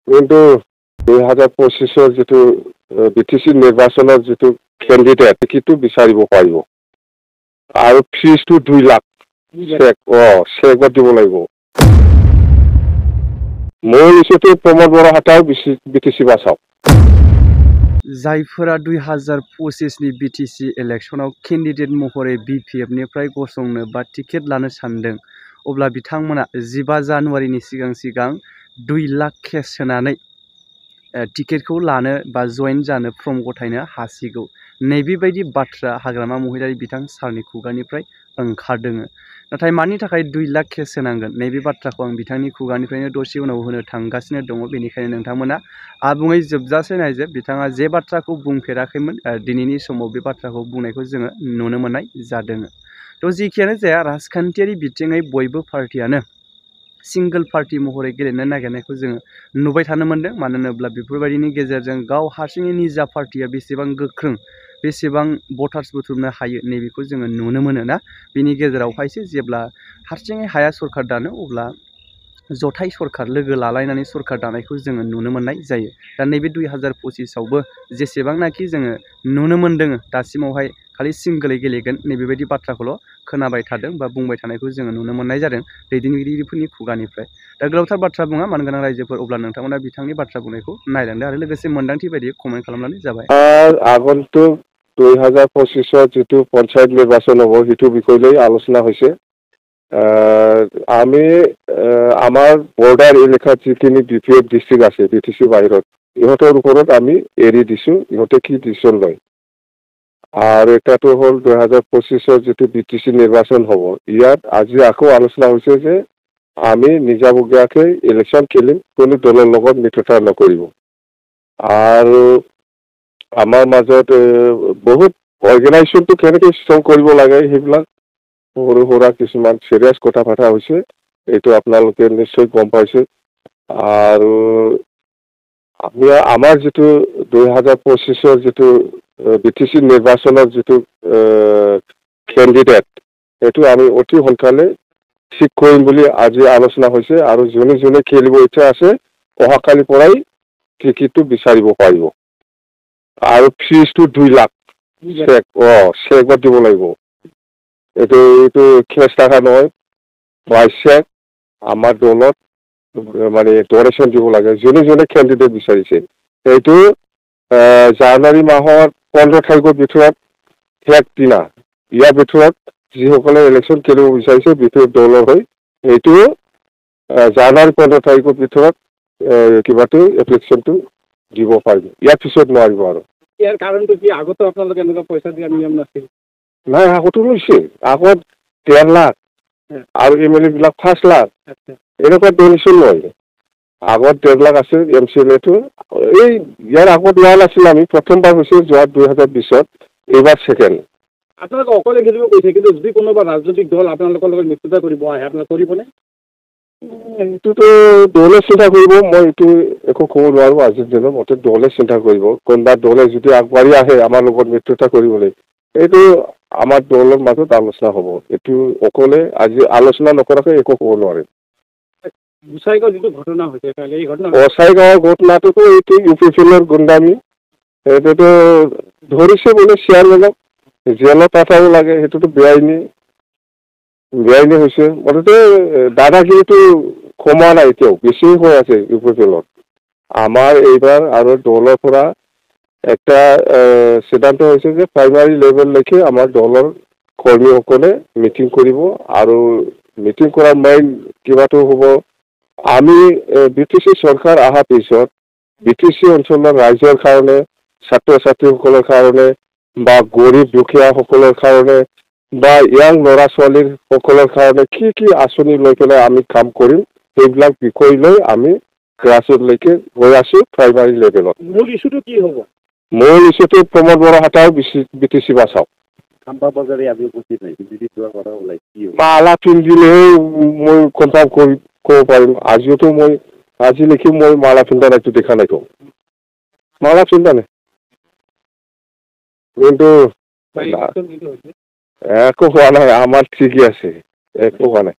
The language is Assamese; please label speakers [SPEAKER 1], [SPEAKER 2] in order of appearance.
[SPEAKER 1] কিন্তু 2025 যেটো বিটিসি নিৰ্বাচনৰ যেটো কেণ্ডিডেট কিটো বিচাৰিব পাৰিব আৰু ফিজটো 2 লাখ চেকত দিব লাগিব মোৰ ইছুটো প্ৰমোদ বৰাহাতাও বিটিসি বাছাও
[SPEAKER 2] जायफोरा 2025 नि बिटिसि इलेक्शनाव केन्डिडेट महरै बिपिएफ निफ्राय गसंनो बा टिकेट लानो सानदों अब्ला बिथांमोना 15 जानुवारिनि सिगां 2 लाख केस होनानै टिकेटखौ लानो बा जइन जानो फर्म गथायनो हासिगौ नैबेबायदि बाथ्रा हाग्रामा महिलारि बिथां सारनि खुगानिफ्राय ओंखारदों नाथाय मानि थाखाय 2 लाख केस होनांगोन नैबे बाथ्राखौ आं बिथांनि खुगानिफ्रायनो दसे उनाव होनो थांगासिनो दङ बेनिखायनो नोंथांमोना आबुङै जोबजासे नायजे बिथाङा जे बाथ्राखौ बुंफेराखैमोन दिनैनि समाव बे बाथ्राखौ बुंनायखौ जोङो नुनो मोननाय जादों थ' जिखियानो जाया राजखान्थियारि बिथिङै बयबो पार्टियानो सिंगल पार्टी महरै गेलेनो नागिरनायखौ जोङो नुबाय थानो मोनदों मानो होनोब्ला बेफोरबायदिनि गेजेरजों गाव हारसिङै निजा पार्टिया बेसेबां गोख्रों बेसेबां भटार्स बुथुमनो हायो नैबेखौ जोङो नुनो मोनो ना बेनि गेजेरावहायसो जेब्ला हारसिङै हाया सरकार दानो अब्ला जथाय सरकार लोगो लालायनानै सरकार दानायखौ जोङो नुनो मोननाय जायो दा नैबे 2025 आवबो जेसेबांनाखि जोङो नुनो मोनदों दासिमावहाय खालि सिंगलै गेलेगोन नैबेबायदि बाथ्राखौल' खोनाबाय थादों बा बुंबाय थानायखौ जोङो नुनो मोननाय जादों दैदेनगिरिफोरनि खुगानिफ्राय दा गोलावथार बाथ्रा बुङा मानगोनां रायजोफोर अब्ला नोंथांमोना बिथांनि बाथ्रा बुंनायखौ नायलांदो आरो लोगोसे मोन्दांथि बायदियै कमेन्ट खालामनानै जाबाय
[SPEAKER 1] আগন্তুক 2025 যেটো পঞ্চায়ত নিৰ্বাচন হ'ব সেইটো বিষয় লৈ আলোচনা হৈছে আমি আমাৰ বৰ্ডাৰ এলেকাত যিখিনি বিপিএফ ডিষ্ট্ৰিক্ট আছে বিটিসি বাহিৰত ইহঁতৰ ওপৰত আমি এৰি দিছো ইহঁতে কি ডিসিশন লয় আর এটাতো হল 2025 যেটো বিটিসি নির্বাচন হব ইয়াত আজি আকৌ আলোচনা হৈছে যে আমি নিজাববীয়াকৈ ইলেকশন খেলিম কোনো দলৰ লগত মিত্ৰতা নকৰিব আৰু আমাৰ মাজত বহুত অৰ্গেনাইজেশ্যনটো কেনেকৈ ষ্ট্ৰং কৰিব লাগে সেইবিলাক সৰু সৰু কিছুমান সিৰিয়াছ কথা পতা হৈছে এইটো আপোনালোকে নিশ্চয় গম পাইছে আৰু আমি আমাৰ যেটো 2025 যেটো বিটিসি নিৰ্বাচনৰ যেটো কেণ্ডিডেট এটো আমি অতি সোনকালে ঠিক কৰিম বুলি আজি আলোচনা হৈছে আৰু যোনে যোনে খেলিব ইচ্ছা আছে অহাকালি পৰাই টিকেটটো বিচাৰিব পাৰিব আৰু ফিজটো 2 লাখ চেকত দিব লাগিব এইটো কেছ টাকা নহয় চেক আমাৰ দলত মানে ডনেশ্যন দিব লাগে যোনে যোনে কেণ্ডিডেট বিচাৰিছে এইটো জানুৱাৰী মাহৰ 15 তাৰিখৰ ভিতৰত শেষ দিনা ইয়াৰ ভিতৰত যিসকলে ইলেকশ্যন খেলিব বিচাৰিছে বিপিএফ দলৰ হৈ এইটো জানুৱাৰী 15 তাৰিখৰ ভিতৰত কিবাটো এপ্লিকেশ্যনটো দিব পাৰিব ইয়াৰ পিছত নোৱাৰিব আৰু ইয়াৰ কাৰণটো কি আগতে আপোনালোকে এনেকুৱা পইচা দিয়া নিয়ম নাছিল নাই আগতো লৈছে আগত 10 লাখ আৰু এমএলএ বিলাক 5 লাখ এনেকুৱা ডনেশ্যন লয় আগত 10 লাখ আছিল এমচিএলএটো এই ইয়াৰ আগত লোৱা নাছিল আমি প্ৰথমবাৰ হৈছে যোৱা 2020ত এইবাৰ সেকেন্ড আপোনালোকে অকলে খেলিব কৈছে কিন্তু যদি কোনোবা ৰাজনৈতিক দল আপোনালোকৰ লগত মিত্ৰতা কৰিব আহে আপোনালোকে কৰিবনে এইটোতো দলে চিন্তা কৰিব মই এইটো একো ক'ব নোৱাৰো আজিৰ দিনত মতে দলে চিন্তা কৰিব কোনোবা দলে যদি আগবাঢ়ি আহে আমাৰ লগত মিত্ৰতা কৰিবলৈ এইটো আমাৰ দলৰ মাজত আলোচনা হ'ব এইটো অকলে আজি আলোচনা নকৰাকৈ একো ক'ব নোৱাৰে গোসাইগাঁও যেটো ঘটনা হৈছে কালি এই ঘটনা গোসাইগাঁৱৰ ঘটনাটোতো এইটো ইউপিএফএলৰ গুণ্ডামি এইটোতো ধৰিছে বোলে চেয়াৰমেনক জেলত পাঠাব লাগে সেইটোতো বেআইনী হৈছে মুঠতে দাদাগিৰিটো কমা নাই এতিয়াও বেছি হৈ আছে ইউপিএফএলত আমাৰ এইবাৰ আৰু দলৰ পৰা একটা সিদ্ধান্ত হৈছে যে প্ৰাইমাৰী লেভেললৈকে আমাৰ দলৰ কৰ্মীসকলে মিটিং কৰিব আৰু মিটিং কৰাৰ মেইন কিবাটো হ'ব আমি বিটিসি চৰকাৰ অহাৰ পিছত বিটিসি অঞ্চলৰ ৰাইজৰ কাৰণে ছাত্ৰ ছাত্ৰীসকলৰ কাৰণে বা গৰীব দুখীয়াসকলৰ কাৰণে বা ইয়াং ল'ৰা ছোৱালীৰ সকলৰ কাৰণে কি আঁচনি লৈ পেলাই আমি কাম কৰিম সেইবিলাক বিষয় লৈ আমি গ্ৰাছৰুটলৈকে গৈ আছো প্ৰাইমাৰী লেভেলত মূল ইছ্যুটো কি হ'ব মূল ইছ্যুটো প্ৰমোদ বৰাহাতাও বিটিসি বাছাও খাম্বা বজাৰে আমি উপস্থিত নাই বিজেপি যোৱাৰ কথা ওলাই কি মালা পিন্ধিলেহে মই কনফাৰ্ম ক'ব পাৰিম আজিওতো মই আজিলৈকে মই মালা পিন্ধা নাইতো দেখা নাইতো মালা পিন্ধা নাই কিন্তু একো হোৱা নাই আমাৰ ঠিকেই আছে একো হোৱা নাই